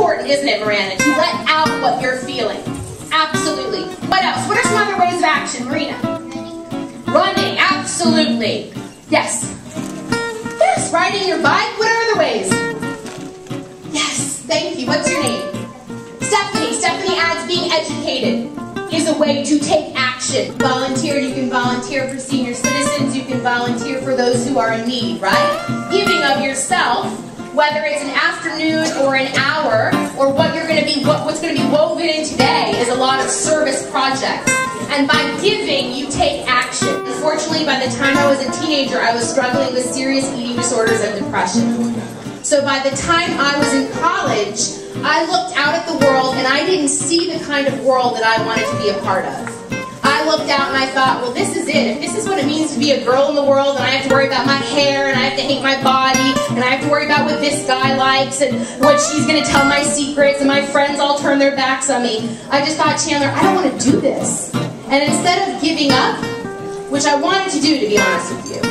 important, isn't it, Miranda, to let out what you're feeling? Absolutely. What else? What are some other ways of action, Marina? Running, absolutely. Yes. Yes, riding your bike. What are other ways? Yes, thank you. What's your name? Stephanie. Stephanie adds being educated is a way to take action. Volunteer, you can volunteer for senior citizens, you can volunteer for those who are in need, right? Giving of yourself, whether it's an afternoon or an hour, or what you're going to be, what's going to be woven in today is a lot of service projects. And by giving, you take action. Unfortunately, by the time I was a teenager, I was struggling with serious eating disorders and depression. So by the time I was in college, I looked out at the world and I didn't see the kind of world that I wanted to be a part of. I looked out and I thought, well, this is it. If this is what it means to be a girl in the world, and I have to worry about my hair, and I have to hate my body, and I have to worry about what this guy likes, and what she's going to tell my secrets, and my friends all turn their backs on me, I just thought, Chandler, I don't want to do this. And instead of giving up, which I wanted to do, to be honest with you,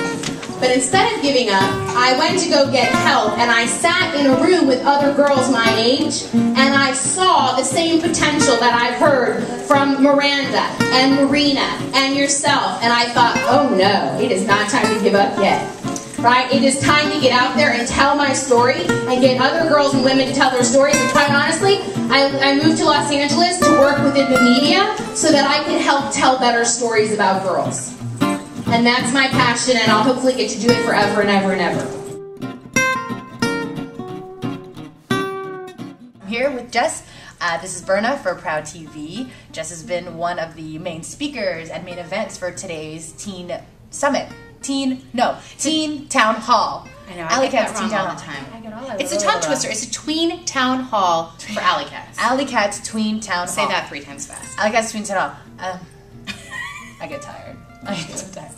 but instead of giving up, I went to go get help, and I sat in a room with other girls my age, and I saw the same potential that I've heard from Miranda and Marina and yourself, and I thought, oh no, it is not time to give up yet. Right? It is time to get out there and tell my story and get other girls and women to tell their stories. And quite honestly, I moved to Los Angeles to work within the media so that I can help tell better stories about girls. And that's my passion, and I'll hopefully get to do it forever and ever and ever. I'm here with Jess. This is Berna for Proud TV. Jess has been one of the main speakers and main events for today's Teen Summit. Teen Town Hall. I know, I get that wrong all the time. It's a tongue twister. It's a tween town hall for Alley Cats. Alley Cats Tween Town Hall. Say that 3 times fast. Alley Cats Tween Town Hall. I get tired. I get so tired.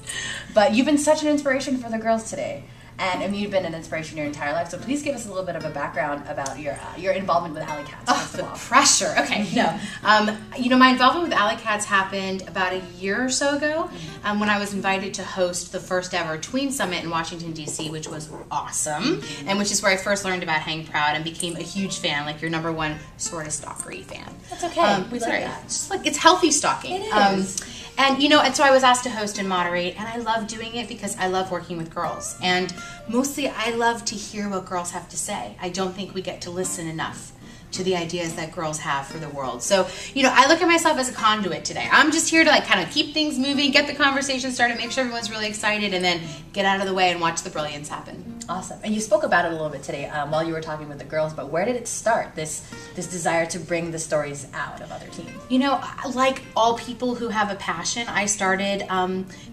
But you've been such an inspiration for the girls today. And you've been an inspiration your entire life. So please give us a little bit of a background about your involvement with Alley Cats. Oh, the pressure. Okay, no. You know, my involvement with Alley Cats happened about a year or so ago when I was invited to host the first ever Tween Summit in Washington, D.C., which was awesome, and which is where I first learned about Hang Proud and became a huge fan, like your #1 sort of stalkery fan. That's okay. We like that. It's just like, it's healthy stalking. It is. And, you know, and so I was asked to host and moderate, and I love doing it because I love working with girls. And mostly I love to hear what girls have to say. I don't think we get to listen enough to the ideas that girls have for the world. So, you know, I look at myself as a conduit today. I'm just here to like kind of keep things moving, get the conversation started, make sure everyone's really excited, and then get out of the way and watch the brilliance happen. Awesome. And you spoke about it a little bit today while you were talking with the girls, but where did it start, this desire to bring the stories out of other teens? You know, like all people who have a passion, I started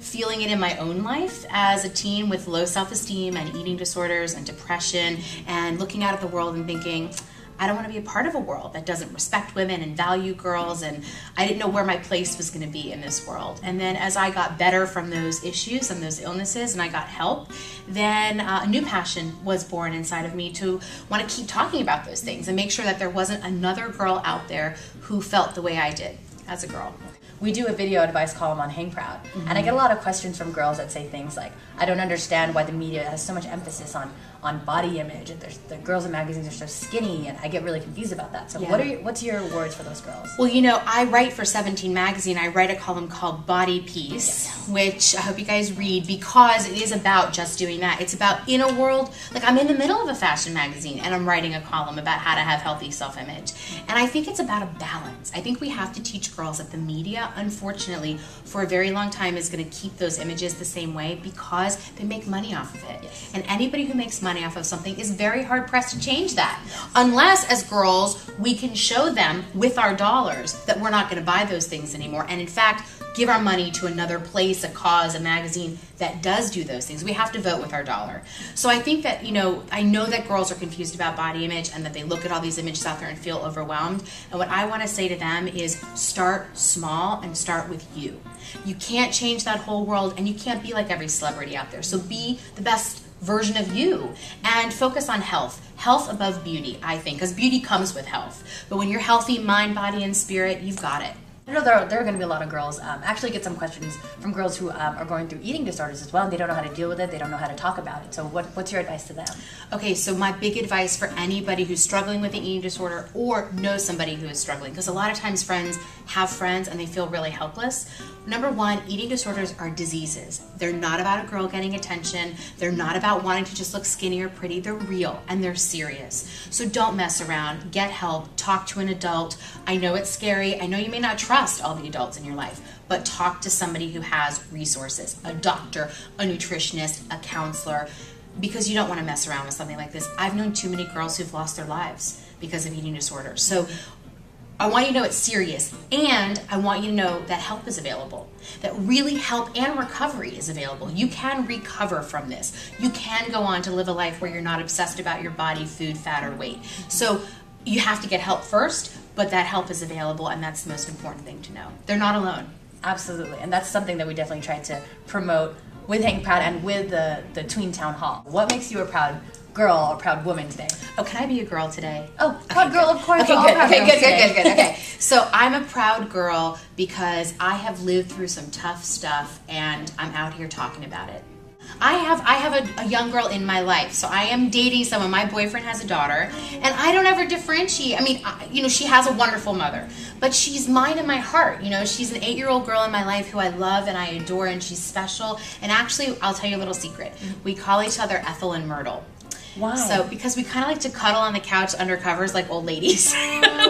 feeling it in my own life as a teen with low self-esteem and eating disorders and depression, and looking out at the world and thinking, I don't want to be a part of a world that doesn't respect women and value girls, and I didn't know where my place was going to be in this world. And then as I got better from those issues and those illnesses and I got help, then a new passion was born inside of me to want to keep talking about those things and make sure that there wasn't another girl out there who felt the way I did as a girl. We do a video advice column on Hang Proud, and I get a lot of questions from girls that say things like, I don't understand why the media has so much emphasis on body image, and the girls in magazines are so skinny, and I get really confused about that. So what's your words for those girls? Well, you know, I write for 17 Magazine. I write a column called Body Peace, which I hope you guys read, because it is about just doing that. It's about, in a world, like I'm in the middle of a fashion magazine and I'm writing a column about how to have healthy self-image. And I think it's about a balance. I think we have to teach girls that the media, unfortunately, for a very long time is going to keep those images the same way because they make money off of it. Yes. And anybody who makes money off of something is very hard pressed to change that. Unless, as girls, we can show them with our dollars that we're not going to buy those things anymore, and in fact, give our money to another place, a cause, a magazine that does do those things. We have to vote with our dollar. So I think that, you know, I know that girls are confused about body image and that they look at all these images out there and feel overwhelmed. And what I want to say to them is start small and start with you. You can't change that whole world, and you can't be like every celebrity out there. So be the best version of you and focus on health. Health above beauty, I think, because beauty comes with health. But when you're healthy, mind, body, and spirit, you've got it. I know there are going to be a lot of girls, actually get some questions from girls who are going through eating disorders as well, and they don't know how to deal with it, they don't know how to talk about it. So what's your advice to them? Okay, so my big advice for anybody who's struggling with an eating disorder or knows somebody who is struggling, because a lot of times friends have friends and they feel really helpless. Number one, eating disorders are diseases. They're not about a girl getting attention. They're not about wanting to just look skinny or pretty. They're real and they're serious. So don't mess around. Get help. Talk to an adult. I know it's scary. I know you may not trust all the adults in your life, but talk to somebody who has resources, a doctor, a nutritionist, a counselor, because you don't want to mess around with something like this. I've known too many girls who've lost their lives because of eating disorders. So I want you to know it's serious, and I want you to know that help is available, that really help and recovery is available. You can recover from this. You can go on to live a life where you're not obsessed about your body, food, fat, or weight. So you have to get help first, but that help is available, and that's the most important thing to know. They're not alone. Absolutely, and that's something that we definitely try to promote with Hang Proud and with the Tween Town Hall. What makes you a proud girl or proud woman today? Oh, can I be a girl today? Oh, proud girl, of course. Okay, we're all good. proud Okay, girls good. today. Okay, so I'm a proud girl because I have lived through some tough stuff, and I'm out here talking about it. I have a young girl in my life, so I am dating someone. My boyfriend has a daughter, and I don't ever differentiate. I mean, you know, she has a wonderful mother, but she's mine in my heart. You know, she's an 8-year-old girl in my life who I love and I adore, and she's special. And actually, I'll tell you a little secret. We call each other Ethel and Myrtle. Wow. So because we kind of like to cuddle on the couch under covers like old ladies.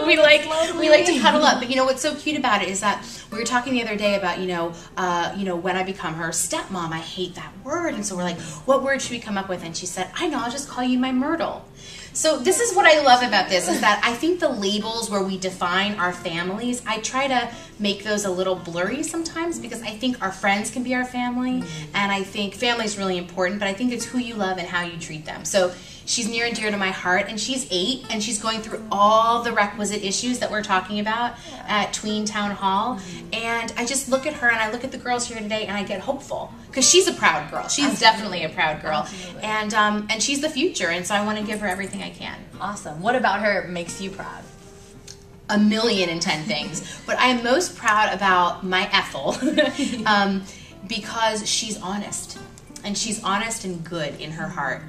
we like to cuddle up. But you know what's so cute about it is that we were talking the other day about you know when I become her stepmom. I hate that word, and so we're like, what word should we come up with? And she said, I know, I'll just call you my Myrtle. So this is what I love about this, is that I think the labels where we define our families, I try to make those a little blurry sometimes, because I think our friends can be our family, and I think family is really important, but I think it's who you love and how you treat them. So she's near and dear to my heart, and she's 8, and she's going through all the requisite issues that we're talking about at Tween Town Hall, and I just look at her and I look at the girls here today and I get hopeful, because she's a proud girl. She's definitely a proud girl, and she's the future, and so I want to give her everything I can. Awesome. What about her makes you proud? 1,000,010 things, but I am most proud about my Ethel because she's honest, and she's honest and good in her heart,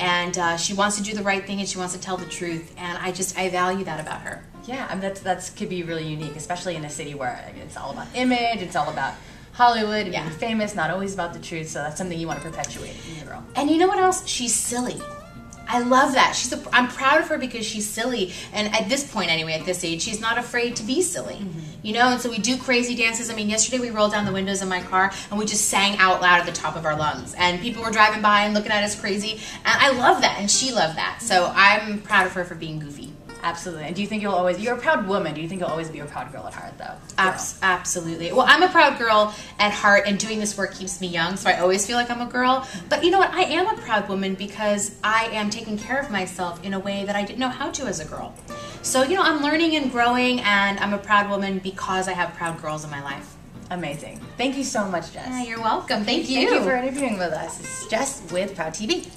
and she wants to do the right thing, and she wants to tell the truth, and I value that about her. Yeah, I mean, that's could be really unique, especially in a city where it's all about image, it's all about Hollywood and being famous, not always about the truth. So that's something you want to perpetuate in your girl. And you know what else? She's silly. I love that. I'm proud of her because she's silly, and at this point anyway, at this age, she's not afraid to be silly. You know, and so we do crazy dances. I mean, yesterday we rolled down the windows in my car and we just sang out loud at the top of our lungs, and people were driving by and looking at us crazy, and I love that, and she loved that. So I'm proud of her for being goofy. Absolutely. And do you think you're a proud woman, do you think you'll always be a proud girl at heart, though? Absolutely. Well, I'm a proud girl at heart, and doing this work keeps me young, so I always feel like I'm a girl. But you know what? I am a proud woman because I am taking care of myself in a way that I didn't know how to as a girl. So, you know, I'm learning and growing, and I'm a proud woman because I have proud girls in my life. Amazing. Thank you so much, Jess. Yeah, you're welcome. Thank you. Thank you for interviewing with us. It's Jess with Proud TV.